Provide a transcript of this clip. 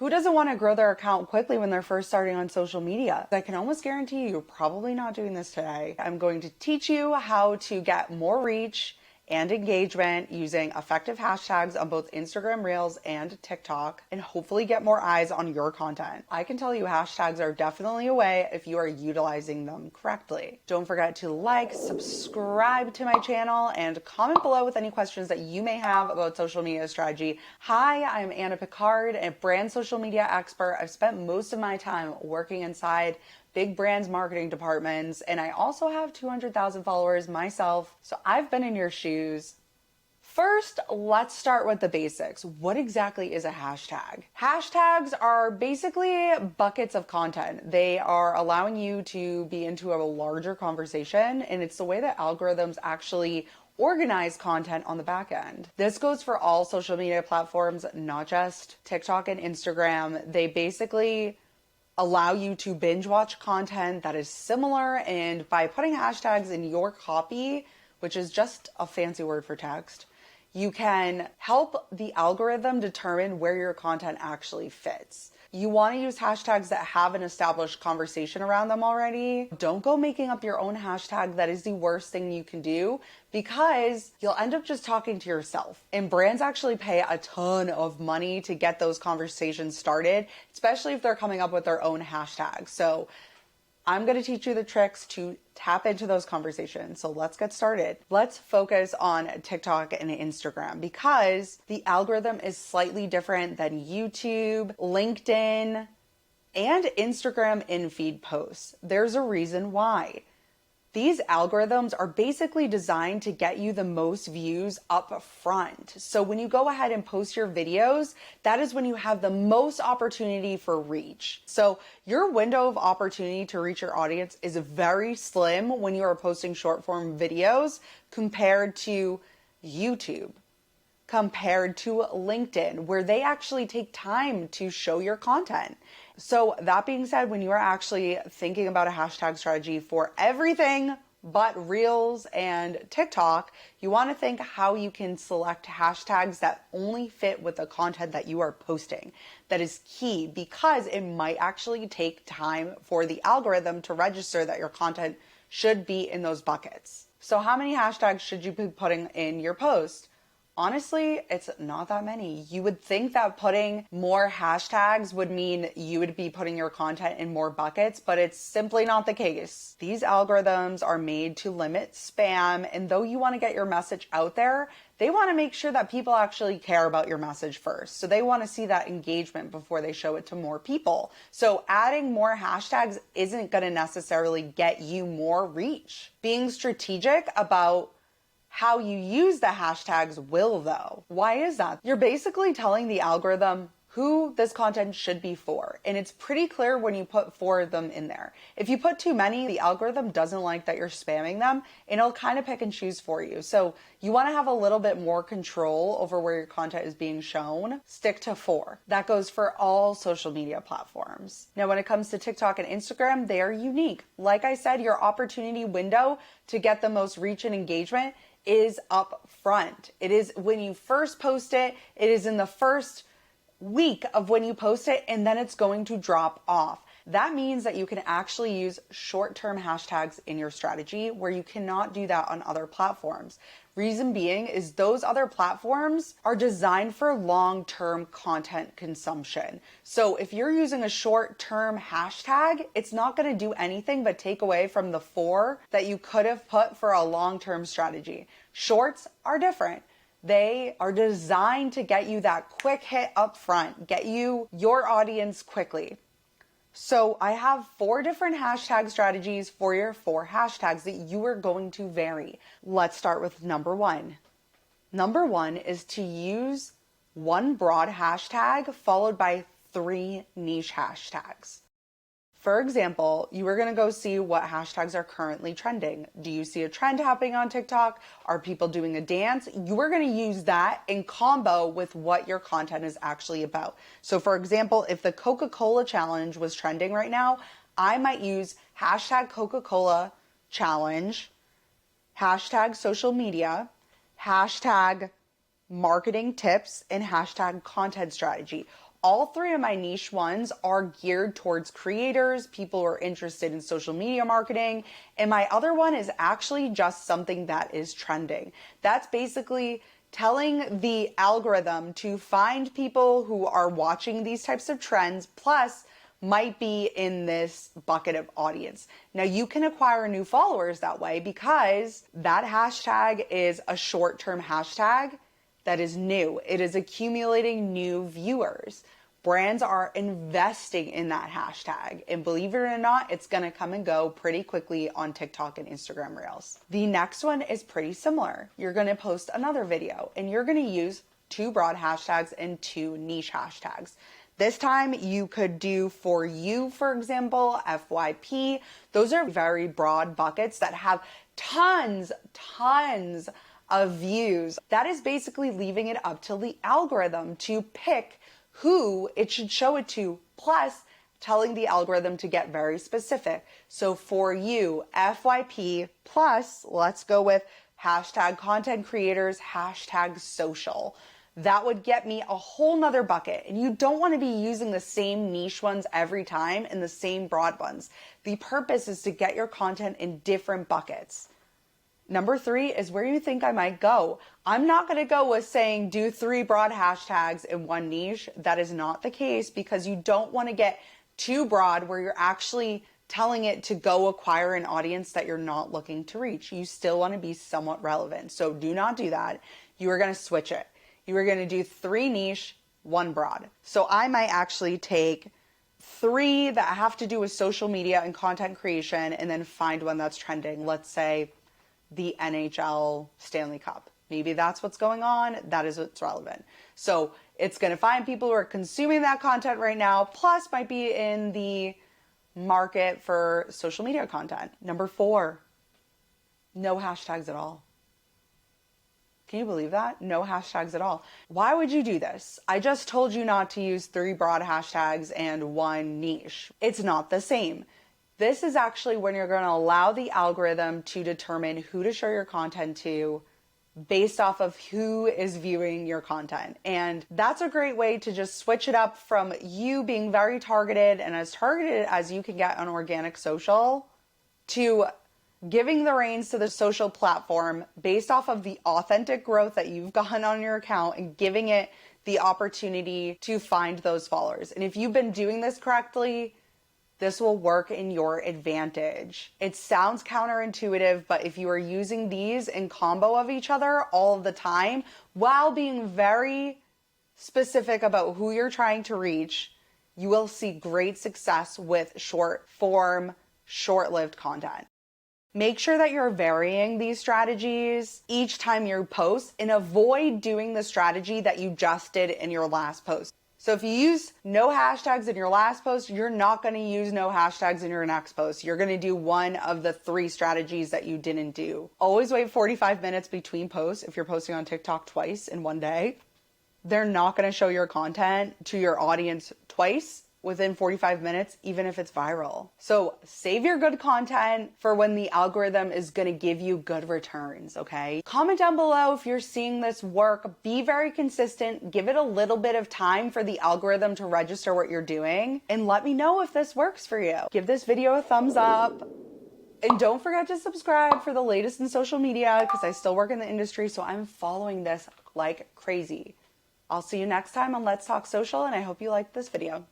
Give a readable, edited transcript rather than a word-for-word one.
Who doesn't want to grow their account quickly when they're first starting on social media? I can almost guarantee you're probably not doing this today. I'm going to teach you how to get more reach and engagement using effective hashtags on both Instagram Reels and TikTok, and hopefully get more eyes on your content. I can tell you hashtags are definitely a way if you are utilizing them correctly. Don't forget to like, subscribe to my channel, and comment below with any questions that you may have about social media strategy. Hi, I'm Pickard, a brand social media expert. I've spent most of my time working inside big brands marketing departments, and I also have 200,000 followers myself, so I've been in your shoes. First, let's start with the basics. What exactly is a hashtag? Hashtags are basically buckets of content. They are allowing you to be into a larger conversation, and it's the way that algorithms actually organize content on the back end. This goes for all social media platforms, not just TikTok and Instagram. They basically allow you to binge watch content that is similar, and by putting hashtags in your copy, which is just a fancy word for text, you can help the algorithm determine where your content actually fits. You want to use hashtags that have an established conversation around them already. Don't go making up your own hashtag. That is the worst thing you can do, because you'll end up just talking to yourself. And brands actually pay a ton of money to get those conversations started, especially if they're coming up with their own hashtags. So I'm going to teach you the tricks to tap into those conversations. So let's get started. Let's focus on TikTok and Instagram, because the algorithm is slightly different than YouTube, LinkedIn, and Instagram in-feed posts. There's a reason why. These algorithms are basically designed to get you the most views up front. So when you go ahead and post your videos, that is when you have the most opportunity for reach. So your window of opportunity to reach your audience is very slim when you are posting short form videos compared to YouTube, compared to LinkedIn, where they actually take time to show your content. So that being said, when you are actually thinking about a hashtag strategy for everything but Reels and TikTok, you want to think how you can select hashtags that only fit with the content that you are posting. That is key, because it might actually take time for the algorithm to register that your content should be in those buckets. So how many hashtags should you be putting in your post? Honestly, it's not that many. You would think that putting more hashtags would mean you would be putting your content in more buckets, but it's simply not the case. These algorithms are made to limit spam, and though you want to get your message out there, they want to make sure that people actually care about your message first. So they want to see that engagement before they show it to more people. So adding more hashtags isn't going to necessarily get you more reach. Being strategic about how you use the hashtags will, though. Why is that? You're basically telling the algorithm who this content should be for. And it's pretty clear when you put 4 of them in there. If you put too many, the algorithm doesn't like that you're spamming them, and it'll kind of pick and choose for you. So you want to have a little bit more control over where your content is being shown. Stick to 4. That goes for all social media platforms. Now, when it comes to TikTok and Instagram, they are unique. Like I said, your opportunity window to get the most reach and engagement is up front. It is when you first post it. It is in the first week of when you post it, and then it's going to drop off. That means that you can actually use short-term hashtags in your strategy, where you cannot do that on other platforms. Reason being is those other platforms are designed for long-term content consumption. So if you're using a short-term hashtag, it's not going to do anything but take away from the 4 that you could have put for a long-term strategy. Shorts are different. They are designed to get you that quick hit up front, get you your audience quickly. So I have 4 different hashtag strategies for your 4 hashtags that you are going to vary. Let's start with number 1. Number 1 is to use one broad hashtag followed by 3 niche hashtags. For example, you are going to go see what hashtags are currently trending. Do you see a trend happening on TikTok? Are people doing a dance? You are going to use that in combo with what your content is actually about. So for example, if the Coca-Cola challenge was trending right now, I might use hashtag Coca-Cola challenge, hashtag social media, hashtag marketing tips, and hashtag content strategy. All three of my niche ones are geared towards creators, people who are interested in social media marketing, and my other one is actually just something that is trending. That's basically telling the algorithm to find people who are watching these types of trends, plus might be in this bucket of audience. Now you can acquire new followers that way because that hashtag is a short-term hashtag that is new. It is accumulating new viewers. Brands are investing in that hashtag. And believe it or not, it's gonna come and go pretty quickly on TikTok and Instagram Reels. The next one is pretty similar. You're gonna post another video and you're gonna use 2 broad hashtags and 2 niche hashtags. This time you could do for you, for example, FYP. Those are very broad buckets that have tons of views. That is basically leaving it up to the algorithm to pick who it should show it to, plus telling the algorithm to get very specific. So for you, FYP, plus let's go with hashtag content creators, hashtag social. That would get me a whole nother bucket. And you don't want to be using the same niche ones every time and the same broad ones. The purpose is to get your content in different buckets. Number 3 is where you think I might go. I'm not going to go with saying do 3 broad hashtags in 1 niche. That is not the case because you don't want to get too broad where you're actually telling it to go acquire an audience that you're not looking to reach. You still want to be somewhat relevant. So do not do that. You are going to switch it. You are going to do 3 niche, 1 broad. So I might actually take 3 that have to do with social media and content creation and then find one that's trending. Let's say the NHL Stanley Cup. Maybe that's what's going on. That is what's relevant. So it's going to find people who are consuming that content right now, plus might be in the market for social media content. Number 4, no hashtags at all. Can you believe that? No hashtags at all. Why would you do this? I just told you not to use 3 broad hashtags and 1 niche. It's not the same. This is actually when you're going to allow the algorithm to determine who to show your content to based off of who is viewing your content. And that's a great way to just switch it up from you being very targeted and as targeted as you can get on organic social to giving the reins to the social platform based off of the authentic growth that you've gotten on your account and giving it the opportunity to find those followers. And if you've been doing this correctly, this will work in your advantage. It sounds counterintuitive, but if you are using these in combo of each other all of the time while being very specific about who you're trying to reach, you will see great success with short form, short-lived content. Make sure that you're varying these strategies each time you post and avoid doing the strategy that you just did in your last post. So if you use no hashtags in your last post, you're not going to use no hashtags in your next post. You're going to do one of the 3 strategies that you didn't do. Always wait 45 minutes between posts. If you're posting on TikTok twice in 1 day, they're not going to show your content to your audience twice within 45 minutes, even if it's viral. So save your good content for when the algorithm is going to give you good returns, okay? Comment down below if you're seeing this work. Be very consistent. Give it a little bit of time for the algorithm to register what you're doing. And let me know if this works for you. Give this video a thumbs up. And don't forget to subscribe for the latest in social media because I still work in the industry, so I'm following this like crazy. I'll see you next time on Let's Talk Social, and I hope you liked this video.